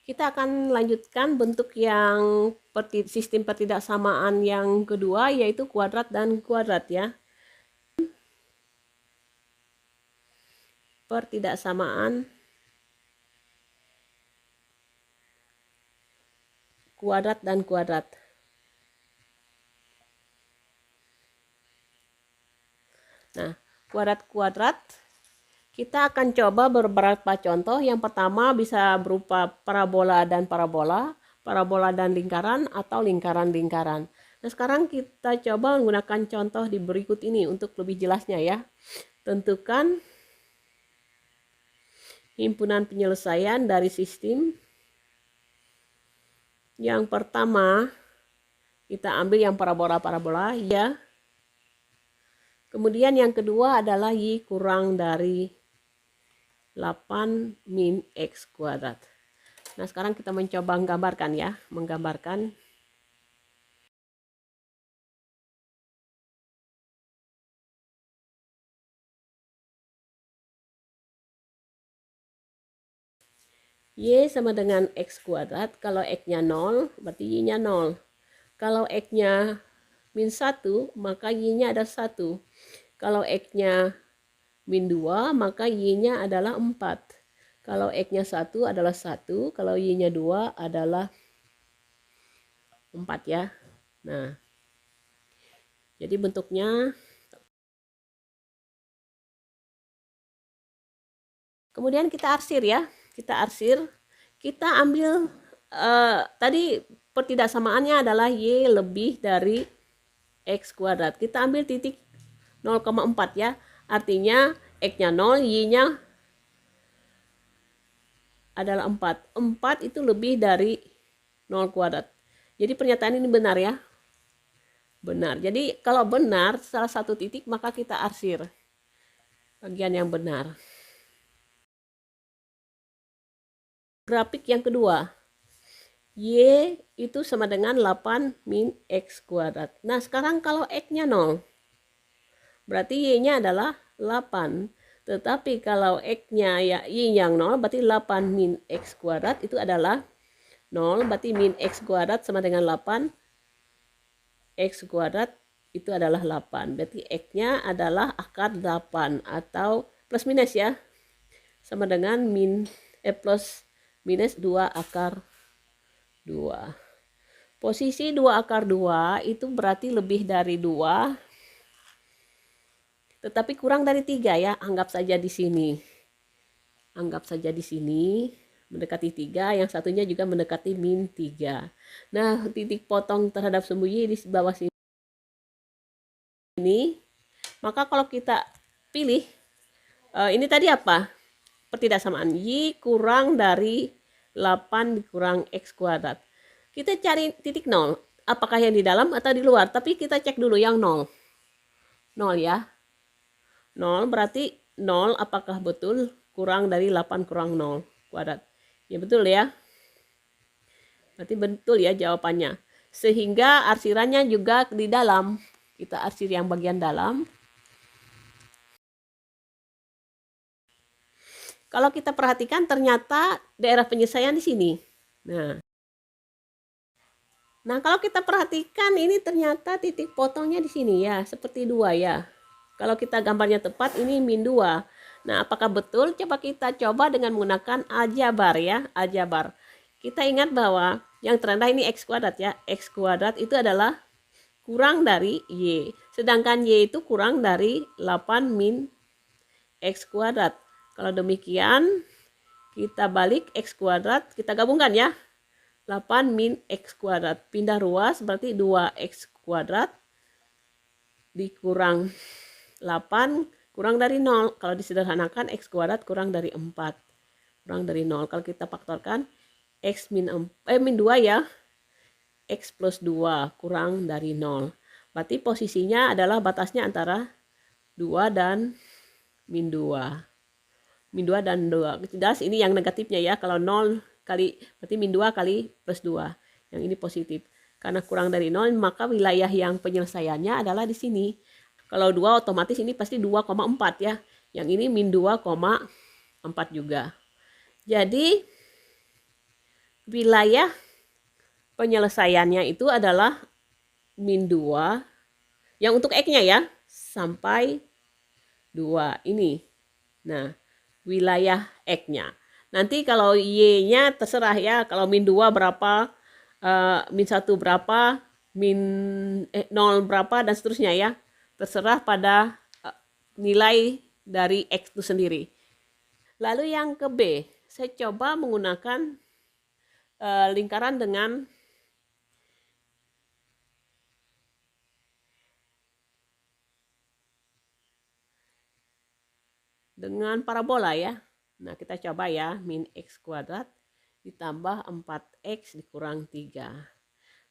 Kita akan lanjutkan bentuk yang sistem pertidaksamaan yang kedua, yaitu kuadrat dan kuadrat ya. Pertidaksamaan kuadrat dan kuadrat. Nah, kuadrat-kuadrat kita akan coba beberapa contoh. Yang pertama bisa berupa parabola dan parabola, parabola dan lingkaran, atau lingkaran-lingkaran. Nah, sekarang kita coba menggunakan contoh di berikut ini untuk lebih jelasnya ya. Tentukan himpunan penyelesaian dari sistem. Yang pertama, kita ambil yang parabola-parabola ya. Kemudian yang kedua adalah Y kurang dari 8 min X kuadrat. Nah, sekarang kita mencoba menggambarkan ya. Menggambarkan Y sama dengan X kuadrat. Kalau X-nya 0, berarti Y-nya 0. Kalau X-nya min 1, maka Y-nya ada 1. Kalau X-nya min 2, maka Y-nya adalah 4. Kalau X-nya 1 adalah 1, kalau Y-nya 2 adalah 4 ya. Nah, jadi bentuknya. Kemudian kita arsir ya. Kita arsir. Kita ambil tadi pertidaksamaannya adalah Y lebih dari X kuadrat. Kita ambil titik 0,4 ya. Artinya X-nya 0, Y-nya adalah 4. 4 itu lebih dari 0 kuadrat. Jadi pernyataan ini benar ya. Benar. Jadi kalau benar salah satu titik, maka kita arsir bagian yang benar. Grafik yang kedua. Y itu sama dengan 8 min X kuadrat. Nah, sekarang kalau X-nya 0, berarti Y-nya adalah 8. Tetapi kalau X-nya ya Y yang 0, berarti 8 min X kuadrat itu adalah 0. Berarti min X kuadrat sama dengan 8. X kuadrat itu adalah 8. Berarti X-nya adalah akar 8 atau plus minus ya. Sama dengan plus minus 2 akar 2. Posisi 2 akar 2 itu berarti lebih dari 2. Tetapi kurang dari 3 ya, anggap saja di sini. Anggap saja di sini mendekati 3, yang satunya juga mendekati min 3. Nah, titik potong terhadap sumbu Y di bawah sini. Maka kalau kita pilih, ini tadi apa? Pertidaksamaan Y kurang dari 8 dikurang X kuadrat. Kita cari titik 0. Apakah yang di dalam atau di luar? Tapi kita cek dulu yang 0. 0 ya. 0 berarti 0 apakah betul kurang dari 8 kurang 0 kuadrat? Ya betul ya. Berarti betul ya jawabannya. Sehingga arsirannya juga di dalam. Kita arsir yang bagian dalam. Kalau kita perhatikan ternyata daerah penyelesaian di sini. Nah, kalau kita perhatikan ini ternyata titik potongnya di sini ya, seperti 2 ya. Kalau kita gambarnya tepat, ini min 2. Nah, apakah betul? Coba kita coba dengan menggunakan aljabar ya, aljabar. Kita ingat bahwa yang terendah ini X kuadrat ya. X kuadrat itu adalah kurang dari Y. Sedangkan Y itu kurang dari 8 min X kuadrat. Kalau demikian, kita balik X kuadrat, kita gabungkan ya. 8 min X kuadrat. Pindah ruas berarti 2X kuadrat dikurang 8 kurang dari 0. Kalau disederhanakan X kuadrat kurang dari 4. Kurang dari 0. Kalau kita faktorkan X min 2 ya. X plus 2 kurang dari 0. Berarti posisinya adalah batasnya antara 2 dan min 2. Min 2 dan 2. Jelas ini yang negatifnya ya. Kalau 0 kali, berarti min 2 kali plus 2. Yang ini positif. Karena kurang dari 0, maka wilayah yang penyelesaiannya adalah di sini. Kalau 2 otomatis ini pasti 2,4 ya. Yang ini min 2,4 juga. Jadi wilayah penyelesaiannya itu adalah min 2, yang untuk X-nya ya, sampai 2 ini. Nah, wilayah X-nya. Nanti kalau Y-nya terserah ya, kalau min 2 berapa, min 1 berapa, min 0 berapa, dan seterusnya ya. Terserah pada nilai dari X itu sendiri. Lalu yang ke B, saya coba menggunakan lingkaran dengan parabola ya. Nah, kita coba ya, min X kuadrat ditambah 4X dikurang 3.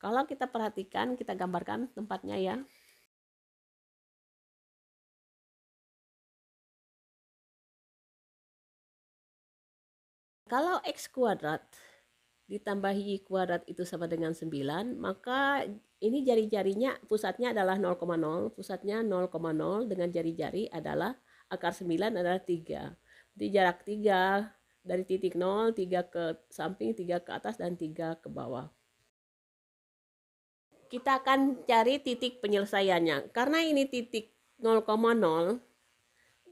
Kalau kita perhatikan, kita gambarkan tempatnya ya. Kalau X kuadrat ditambah Y kuadrat itu sama dengan 9, maka ini jari-jarinya pusatnya adalah 0,0, pusatnya 0,0 dengan jari-jari adalah akar 9 adalah 3. Jadi jarak 3 dari titik 0, 3 ke samping, 3 ke atas, dan 3 ke bawah. Kita akan cari titik penyelesaiannya. Karena ini titik 0,0,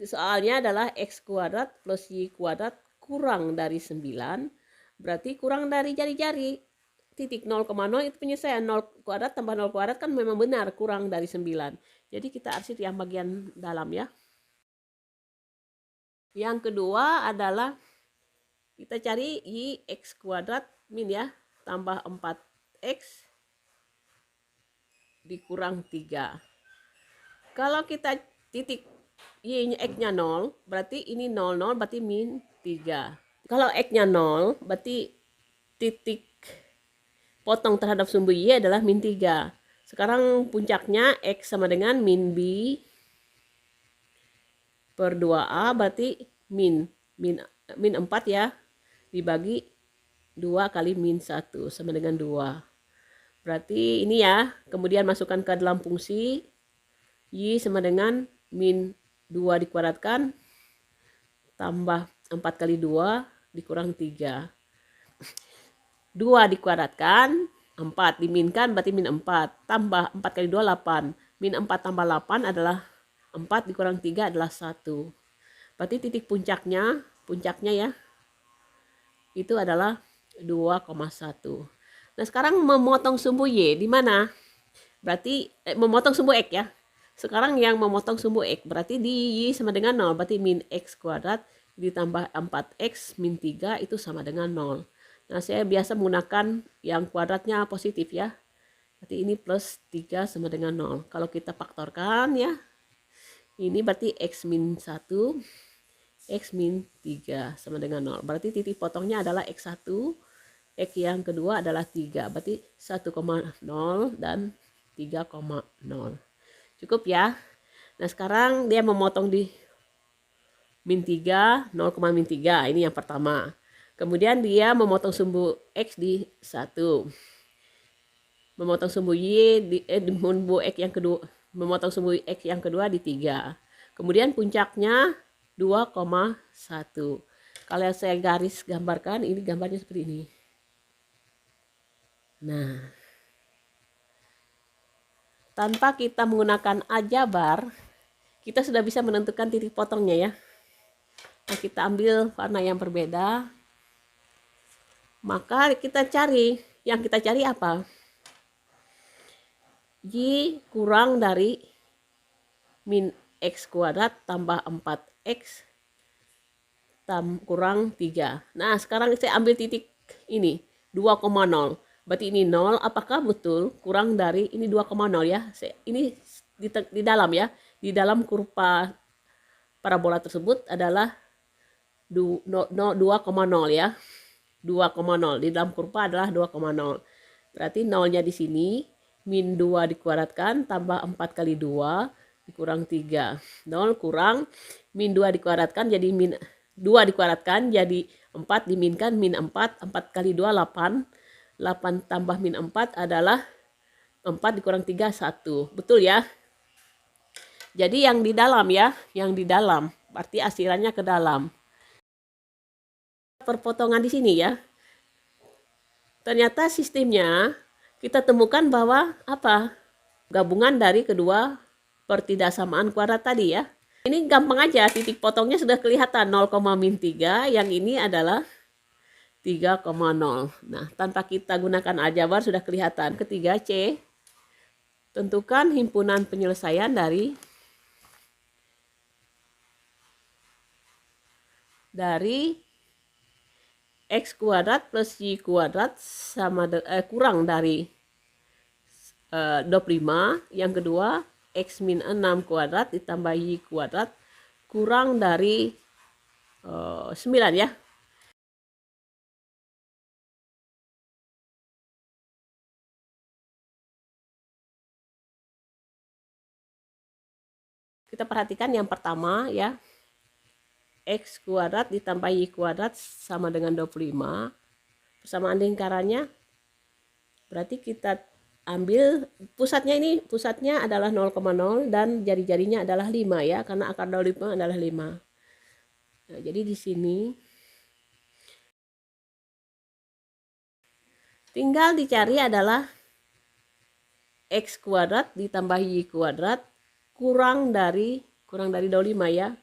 soalnya adalah X kuadrat plus Y kuadrat kurang dari 9, berarti kurang dari jari-jari. Titik 0,0 itu penyelesaian, 0 kuadrat tambah 0 kuadrat kan memang benar kurang dari 9. Jadi kita arsip yang bagian dalam ya. Yang kedua adalah kita cari Y X kuadrat min ya, tambah 4X dikurang 3. Kalau kita titik Y-nya X-nya 0, berarti ini 0, 0 berarti min 3. Kalau X-nya 0, berarti titik potong terhadap sumbu Y adalah min 3. Sekarang puncaknya X sama dengan min B per 2A, berarti min 4 ya, dibagi 2 kali min 1 sama dengan 2. Berarti ini ya, kemudian masukkan ke dalam fungsi Y sama dengan min 2 dikuadratkan tambah 4 kali 2 dikurang 3. 2 dikuadratkan, 4 diminkan berarti min 4. Tambah 4 kali 2, 8. Min 4 tambah 8 adalah 4 dikurang 3 adalah 1. Berarti titik puncaknya ya, itu adalah 2,1. Nah sekarang memotong sumbu Y di mana? Berarti memotong sumbu X ya. Sekarang yang memotong sumbu X berarti di Y sama dengan 0. Berarti min X kuadrat ditambah 4X min 3 itu sama dengan 0. Nah saya biasa menggunakan yang kuadratnya positif ya. Berarti ini plus 3 sama dengan 0. Kalau kita faktorkan ya, ini berarti X min 1, X min 3 sama dengan 0. Berarti titik potongnya adalah X1, X yang kedua adalah 3. Berarti 1,0 dan 3,0. Cukup ya. Nah sekarang dia memotong di min 3, 0,min 3. Ini yang pertama. Kemudian dia memotong sumbu X di 1. Memotong sumbu Y sumbu X yang kedua. Memotong sumbu X yang kedua di 3. Kemudian puncaknya 2,1. Kalau saya garis gambarkan, ini gambarnya seperti ini. Nah, tanpa kita menggunakan aljabar, kita sudah bisa menentukan titik potongnya ya. Nah, kita ambil warna yang berbeda. Maka kita cari, yang kita cari apa? Y kurang dari min X kuadrat tambah 4X kurang 3. Nah, sekarang saya ambil titik ini, 2,0. Berarti ini 0, apakah betul kurang dari ini 2,0 ya? Ini di dalam ya, di dalam kurva parabola tersebut adalah 2,0 ya. 2,0 di dalam kurva adalah 2,0. Berarti nolnya di sini min 2 dikuadratkan tambah 4 kali 2 dikurang 3. 0 kurang min 2 dikuadratkan jadi min 2 dikuadratkan jadi 4 diminkan min 4. 4 kali 2 8. 8 tambah min 4 adalah 4 dikurang 3 1. Betul ya? Jadi yang di dalam ya, yang di dalam. Berarti asilannya ke dalam. Perpotongan di sini ya. Ternyata sistemnya kita temukan bahwa apa? Gabungan dari kedua pertidaksamaan kuadrat tadi ya. Ini gampang aja, titik potongnya sudah kelihatan 0,-3, yang ini adalah 3,0. Nah, tanpa kita gunakan aljabar sudah kelihatan. Ketiga C, tentukan himpunan penyelesaian dari X kuadrat plus Y kuadrat sama kurang dari 25. Yang kedua, X min 6 kuadrat ditambah Y kuadrat kurang dari 9 ya. Kita perhatikan yang pertama ya. X kuadrat ditambah Y kuadrat sama dengan 25. Persamaan lingkarannya berarti kita ambil pusatnya, ini pusatnya adalah 0,0 dan jari-jarinya adalah 5 ya, karena akar 25 adalah 5. Nah, jadi di sini tinggal dicari adalah X kuadrat ditambah Y kuadrat kurang dari 25 ya.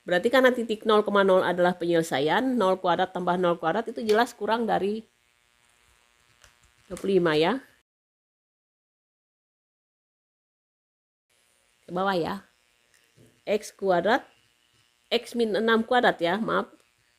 Berarti karena titik 0,0 adalah penyelesaian, 0 kuadrat tambah 0 kuadrat itu jelas kurang dari 25 ya. Ke bawah ya. X kuadrat, X min 6 kuadrat ya, maaf,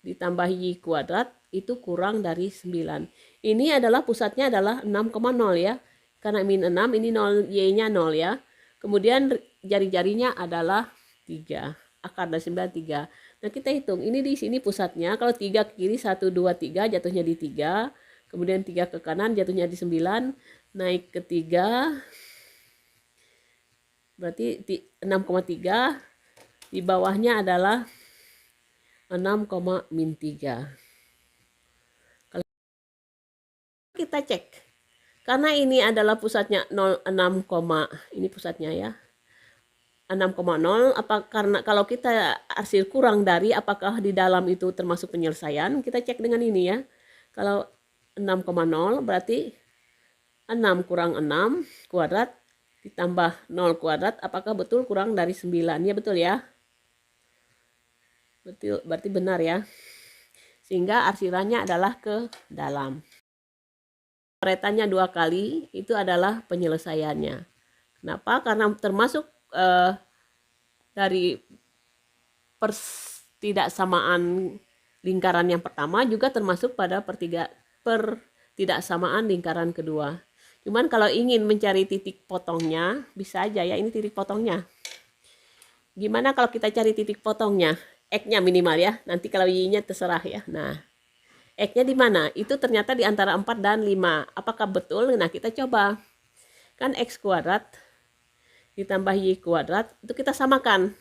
ditambah Y kuadrat itu kurang dari 9. Ini adalah pusatnya adalah 6,0 ya. Karena min 6 ini 0, Y-nya 0 ya. Kemudian jari-jarinya adalah 3. Akar dari 9 3. Nah, kita hitung. Ini di sini pusatnya. Kalau 3 ke kiri 1 2 3 jatuhnya di 3. Kemudian 3 ke kanan jatuhnya di 9. Naik ke 3. Berarti 6,3. Di bawahnya adalah 6,-3. Kalau kita cek, karena ini adalah pusatnya 6, ini pusatnya ya, 6,0, apa karena kalau kita hasil kurang dari, apakah di dalam itu termasuk penyelesaian? Kita cek dengan ini ya. Kalau 6,0 berarti 6 kurang 6 kuadrat ditambah 0 kuadrat, apakah betul kurang dari 9? Ya betul ya. Betul, berarti benar ya. Sehingga arsirannya adalah ke dalam. Coretannya 2 kali, itu adalah penyelesaiannya. Kenapa? Karena termasuk dari pertidaksamaan lingkaran yang pertama juga termasuk pada pertidaksamaan lingkaran kedua. Cuman kalau ingin mencari titik potongnya, bisa aja ya, ini titik potongnya. Gimana kalau kita cari titik potongnya? X-nya minimal ya, nanti kalau Y-nya terserah ya. Nah, X-nya di mana? Itu ternyata di antara 4 dan 5. Apakah betul? Nah, kita coba. Kan X kuadrat ditambah Y kuadrat, itu kita samakan.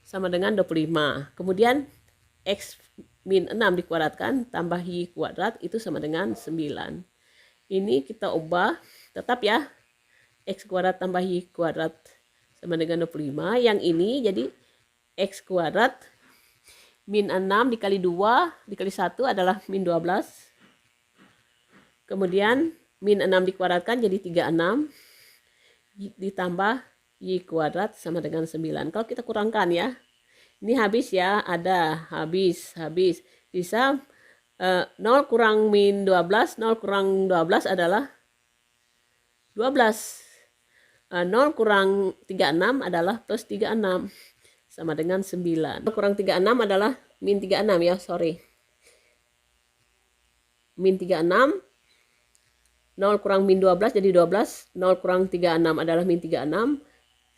Sama dengan 25. Kemudian X min 6 dikuadratkan, tambah Y kuadrat, itu sama dengan 9. Ini kita ubah, tetap ya. X kuadrat tambah Y kuadrat sama dengan 25. Yang ini jadi X kuadrat min 6 dikali 2 dikali 1 adalah min 12. Kemudian min 6 dikuadratkan jadi 36. Ditambah Y kuadrat sama dengan 9. Kalau kita kurangkan ya. Ini habis ya, ada, habis. Bisa 0 kurang min 12, 0 kurang 12 adalah 12. 0 kurang 36 adalah plus 36. Sama dengan 9. 0 kurang 36 adalah min 36 ya, sorry. Min 36. 0 kurang min 12 jadi 12. 0 kurang 36 adalah min 36.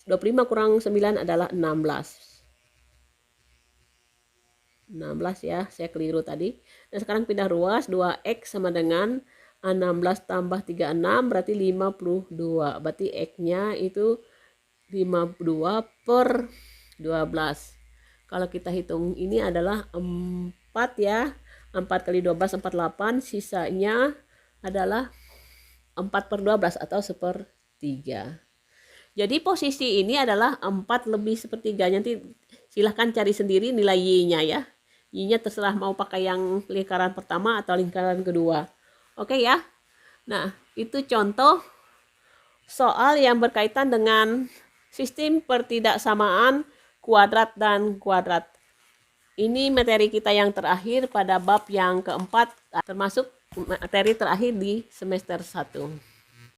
25 kurang 9 adalah 16. 16 ya, saya keliru tadi. Nah, sekarang pindah ruas, 2X sama dengan 16 tambah 36 berarti 52. Berarti X-nya itu 52 per 12. Kalau kita hitung ini adalah 4 ya. 4 kali 12 48, sisanya adalah 4 per 12 atau 1/3. Jadi posisi ini adalah 4 lebih 1/3. Nanti silahkan cari sendiri nilai Y-nya ya. Y-nya terserah mau pakai yang lingkaran pertama atau lingkaran kedua. Oke ya. Nah, itu contoh soal yang berkaitan dengan sistem pertidaksamaan kuadrat dan kuadrat. Ini materi kita yang terakhir pada bab yang keempat, termasuk materi terakhir di semester 1.